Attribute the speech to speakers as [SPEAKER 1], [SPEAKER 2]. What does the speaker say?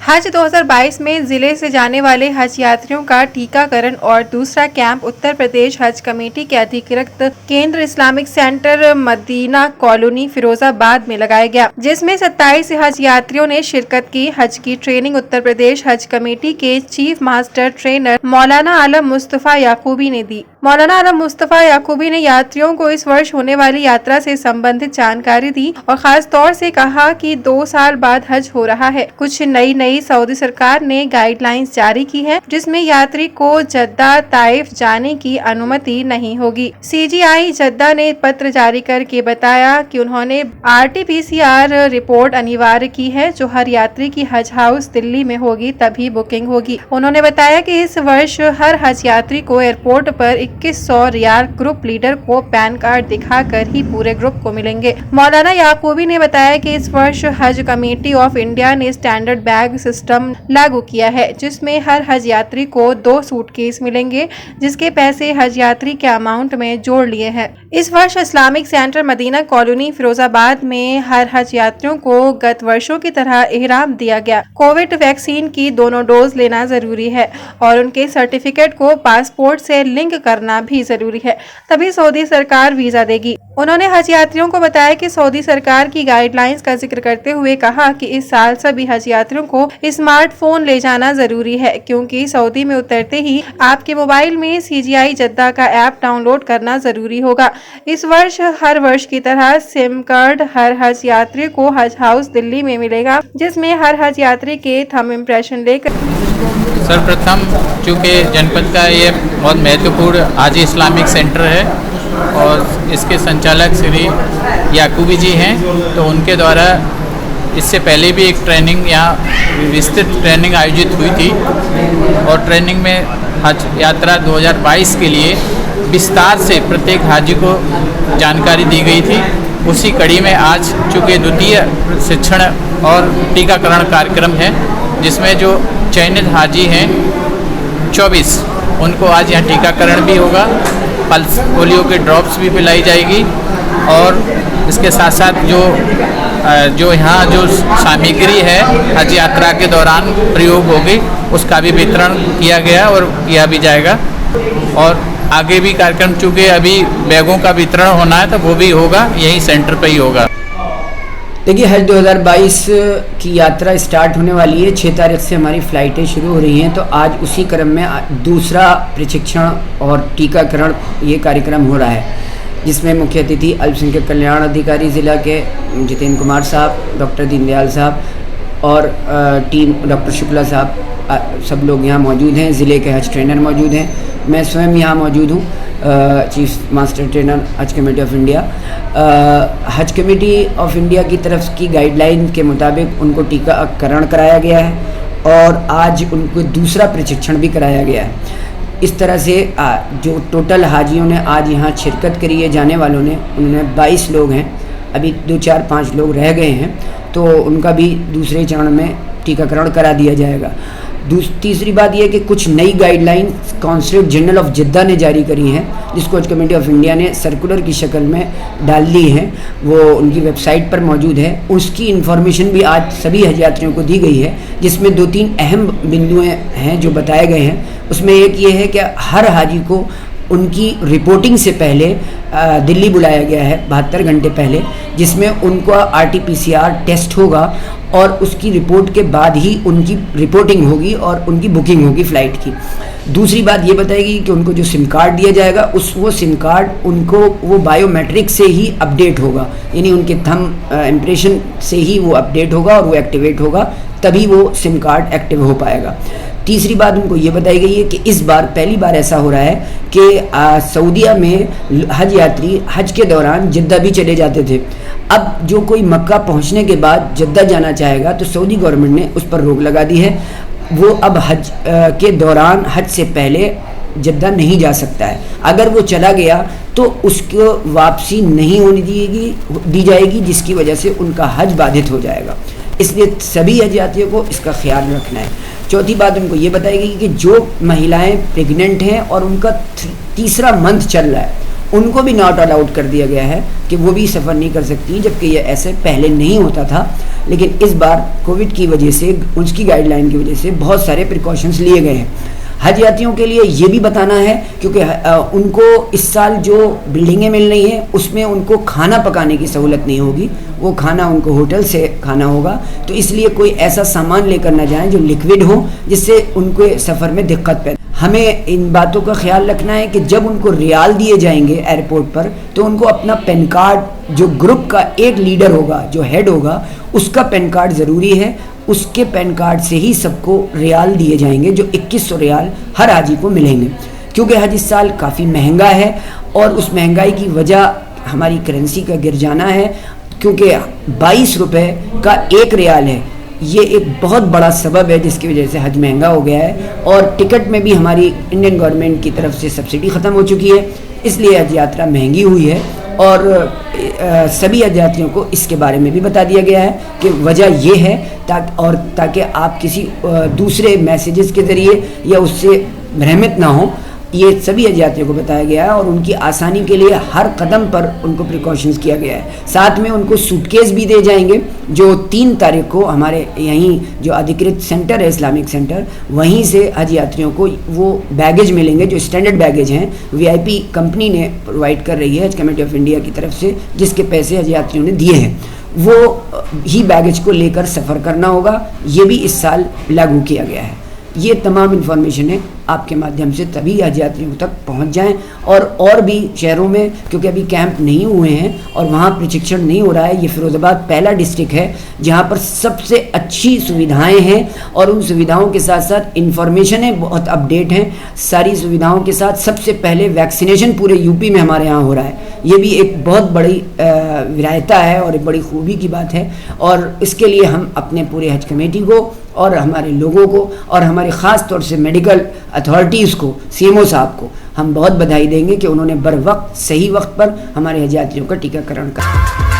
[SPEAKER 1] हज 2022 में जिले से जाने वाले हज यात्रियों का टीकाकरण और दूसरा कैंप उत्तर प्रदेश हज कमेटी के अधिकृत केंद्र Islamic centre Madina colony Firozabad में लगाया गया, जिसमें 27 हज यात्रियों ने शिरकत की। हज की ट्रेनिंग उत्तर प्रदेश हज कमेटी के चीफ मास्टर ट्रेनर मौलाना आलम मुस्तफा याकूबी ने दी। मौलाना आलम मुस्तफा याकूबी ने यात्रियों को इस वर्ष होने वाली यात्रा से संबंधित जानकारी दी और खास तौर से कहा कि 2 साल बाद हज हो रहा है। कुछ नई सऊदी सरकार ने गाइडलाइंस जारी की है, जिसमें यात्री को जद्दा ताइफ जाने की अनुमति नहीं होगी। सीजीआई जद्दा ने पत्र जारी करके बताया कि उन्होंने RT-PCR रिपोर्ट अनिवार्य की है, जो हर यात्री की हज हाउस दिल्ली में होगी, तभी बुकिंग होगी। उन्होंने बताया कि इस वर्ष हर हज यात्री को एयरपोर्ट पर 2100 रियाल ग्रुप लीडर को पैन कार्ड दिखाकर ही पूरे ग्रुप को मिलेंगे। मौलाना याकूबी ने बताया कि इस वर्ष हज कमेटी ऑफ इंडिया ने स्टैंडर्ड बैग सिस्टम लागू किया है, जिसमें हर हज यात्री को 2 सूटकेस मिलेंगे, जिसके पैसे हज यात्री के अमाउंट में जोड़ लिए हैं। इस वर्ष Islamic centre Madina colony Firozabad में हर हज यात्रियों को गत वर्षों की तरह इहराम दिया गया। कोविड वैक्सीन की दोनों डोज लेना जरूरी है और उनके सर्टिफिकेट को पासपोर्ट से लिंक करना भी जरूरी है, तभी सऊदी सरकार वीजा देगी। उन्होंने हज यात्रियों को बताया कि सऊदी सरकार की गाइडलाइंस का जिक्र करते हुए कहा कि इस साल सभी हज यात्रियों को स्मार्टफोन ले जाना जरूरी है, क्योंकि सऊदी में उतरते ही आपके मोबाइल में सीजीआई जद्दा का ऐप डाउनलोड करना जरूरी होगा। इस वर्ष हर वर्ष की तरह सिम कार्ड हर हज यात्री को हज हाउस दिल्ली में मिलेगा, जिसमें हर हज यात्री के थंब इम्प्रेशन लेकर।
[SPEAKER 2] सर्वप्रथम चूँकि जनपद का ये बहुत महत्वपूर्ण हाजी इस्लामिक सेंटर है और इसके संचालक श्री याकूबी जी हैं, तो उनके द्वारा इससे पहले भी एक ट्रेनिंग यहाँ विस्तृत ट्रेनिंग आयोजित हुई थी और ट्रेनिंग में हज यात्रा 2022 के लिए विस्तार से प्रत्येक हाजी को जानकारी दी गई थी। उसी कड़ी में आज चूँकि द्वितीय प्रशिक्षण और टीकाकरण कार्यक्रम है, जिसमें जो चयनित हाजी हैं 24 उनको आज यहाँ टीकाकरण भी होगा, पल्स पोलियो के ड्रॉप्स भी पिलाई जाएगी और इसके साथ साथ जो यहाँ जो सामग्री है हज यात्रा के दौरान प्रयोग होगी, उसका भी वितरण किया गया और किया भी जाएगा। और आगे भी कार्यक्रम चूँकि अभी बैगों का वितरण होना है, तो वो भी होगा यही सेंटर पर ही होगा।
[SPEAKER 3] देखिए, हज 2022 की यात्रा स्टार्ट होने वाली है। 6 तारीख से हमारी फ़्लाइटें शुरू हो रही हैं, तो आज उसी क्रम में दूसरा प्रशिक्षण और टीकाकरण ये कार्यक्रम हो रहा है, जिसमें मुख्य अतिथि अल्पसंख्यक कल्याण अधिकारी ज़िला के जितेंद्र कुमार साहब, डॉक्टर दीनदयाल साहब और टीम डॉक्टर शुक्ला साहब, सब लोग यहाँ मौजूद हैं। ज़िले के हज ट्रेनर मौजूद हैं, मैं स्वयं यहाँ मौजूद हूँ, चीफ मास्टर ट्रेनर हज कमेटी ऑफ इंडिया। हज कमेटी ऑफ इंडिया की तरफ की गाइडलाइन के मुताबिक उनको टीकाकरण कराया गया है और आज उनको दूसरा प्रशिक्षण भी कराया गया है। इस तरह से जो टोटल हाजियों ने आज यहाँ शिरकत करी है, जाने वालों ने, उन्होंने 22 लोग हैं, अभी 2, 4, 5 लोग रह गए हैं, तो उनका भी दूसरे चरण में टीकाकरण करा दिया जाएगा। तीसरी बात यह कि कुछ नई guideline consulate general of Jeddah ने जारी करी हैं, जिसको हज कमेटी ऑफ इंडिया ने सर्कुलर की शक्ल में डाल दी है, वो उनकी वेबसाइट पर मौजूद है। उसकी इन्फॉर्मेशन भी आज सभी हज यात्रियों को दी गई है, जिसमें 2-3 अहम बिंदुएं हैं जो बताए गए हैं। उसमें एक ये है कि हर हाजी को उनकी रिपोर्टिंग से पहले दिल्ली बुलाया गया है 72 घंटे पहले, जिसमें उनका RT-PCR टेस्ट होगा और उसकी रिपोर्ट के बाद ही उनकी रिपोर्टिंग होगी और उनकी बुकिंग होगी फ़्लाइट की। दूसरी बात ये बताएगी कि उनको जो सिम कार्ड दिया जाएगा वो सिम कार्ड उनको वो बायोमेट्रिक से ही अपडेट होगा, यानी उनके थंब इम्प्रेशन से ही वो अपडेट होगा और वो एक्टिवेट होगा, तभी वो सिम कार्ड एक्टिव हो पाएगा। तीसरी बात उनको ये बताई गई है कि इस बार पहली बार ऐसा हो रहा है कि सऊदीया में हज यात्री हज के दौरान जद्दा भी चले जाते थे। अब जो कोई मक्का पहुंचने के बाद जद्दा जाना चाहेगा तो सऊदी गवर्नमेंट ने उस पर रोक लगा दी है। वो अब हज के दौरान हज से पहले जद्दा नहीं जा सकता है। अगर वो चला गया तो उसको वापसी नहीं होने दी जाएगी, जिसकी वजह से उनका हज बाधित हो जाएगा। इसलिए सभी हज यात्रियों को इसका ख्याल रखना है। चौथी बात उनको ये बताई गई कि जो महिलाएं प्रेग्नेंट हैं और उनका तीसरा मंथ चल रहा है उनको भी नॉट अलाउड कर दिया गया है कि वो भी सफ़र नहीं कर सकती, जबकि ये ऐसे पहले नहीं होता था। लेकिन इस बार कोविड की वजह से, उसकी गाइडलाइन की वजह से बहुत सारे प्रिकॉशंस लिए गए हैं। हज यात्रियों के लिए ये भी बताना है क्योंकि उनको इस साल जो बिल्डिंगें मिल रही हैं उसमें उनको खाना पकाने की सहूलत नहीं होगी, वो खाना उनको होटल से खाना होगा। तो इसलिए कोई ऐसा सामान लेकर ना जाएं जो लिक्विड हो, जिससे उनके सफ़र में दिक्कत पैदा। हमें इन बातों का ख्याल रखना है कि जब उनको रियाल दिए जाएंगे एयरपोर्ट पर तो उनको अपना पैन कार्ड, जो ग्रुप का एक लीडर होगा, जो हेड होगा, उसका पैन कार्ड ज़रूरी है। उसके पैन कार्ड से ही सबको रियाल दिए जाएंगे, जो 2100 रियाल हर हाजी को मिलेंगे। क्योंकि हज इस साल काफ़ी महंगा है और उस महंगाई की वजह हमारी करेंसी का गिर जाना है, क्योंकि 22 रुपये का एक रियाल है। ये एक बहुत बड़ा सबब है जिसकी वजह से हज महंगा हो गया है। और टिकट में भी हमारी इंडियन गवर्नमेंट की तरफ से सब्सिडी ख़त्म हो चुकी है, इसलिए हज यात्रा महंगी हुई है। और सभी हज यात्रियों को इसके बारे में भी बता दिया गया है कि वजह ये है ताकि आप किसी दूसरे मैसेजेस के ज़रिए या उससे भ्रमित ना हो। ये सभी हज यात्रियों को बताया गया है और उनकी आसानी के लिए हर कदम पर उनको प्रिकॉशंस किया गया है। साथ में उनको सूटकेस भी दे जाएंगे, जो 3 तारीख को हमारे यहीं जो अधिकृत सेंटर है, इस्लामिक सेंटर, वहीं से हज यात्रियों को वो बैगेज मिलेंगे जो स्टैंडर्ड बैगेज हैं, VIP कंपनी ने प्रोवाइड कर रही है, हज कमेटी ऑफ इंडिया की तरफ से, जिसके पैसे हज यात्रियों ने दिए हैं। वो ही बैगेज को लेकर सफ़र करना होगा। ये भी इस साल लागू किया गया है। ये तमाम इन्फॉर्मेशन है आपके माध्यम से तभी हज यात्रियों तक पहुंच जाएं। और भी शहरों में, क्योंकि अभी कैंप नहीं हुए हैं और वहाँ प्रशिक्षण नहीं हो रहा है, ये फिरोज़ाबाद पहला डिस्ट्रिक्ट है जहाँ पर सबसे अच्छी सुविधाएं हैं और उन सुविधाओं के साथ साथ इन्फॉर्मेशन है बहुत अपडेट हैं। सारी सुविधाओं के साथ सबसे पहले वैक्सीनेशन पूरे यूपी में हमारे यहाँ हो रहा है। ये भी एक बहुत बड़ी विरायता है और एक बड़ी खूबी की बात है। और इसके लिए हम अपने पूरे हज कमेटी को और हमारे लोगों को और हमारे ख़ास तौर से मेडिकल अथॉरिटीज़ को, CMO साहब को हम बहुत बधाई देंगे कि उन्होंने बर वक्त, सही वक्त पर हमारे हज यात्रियों का टीकाकरण करा।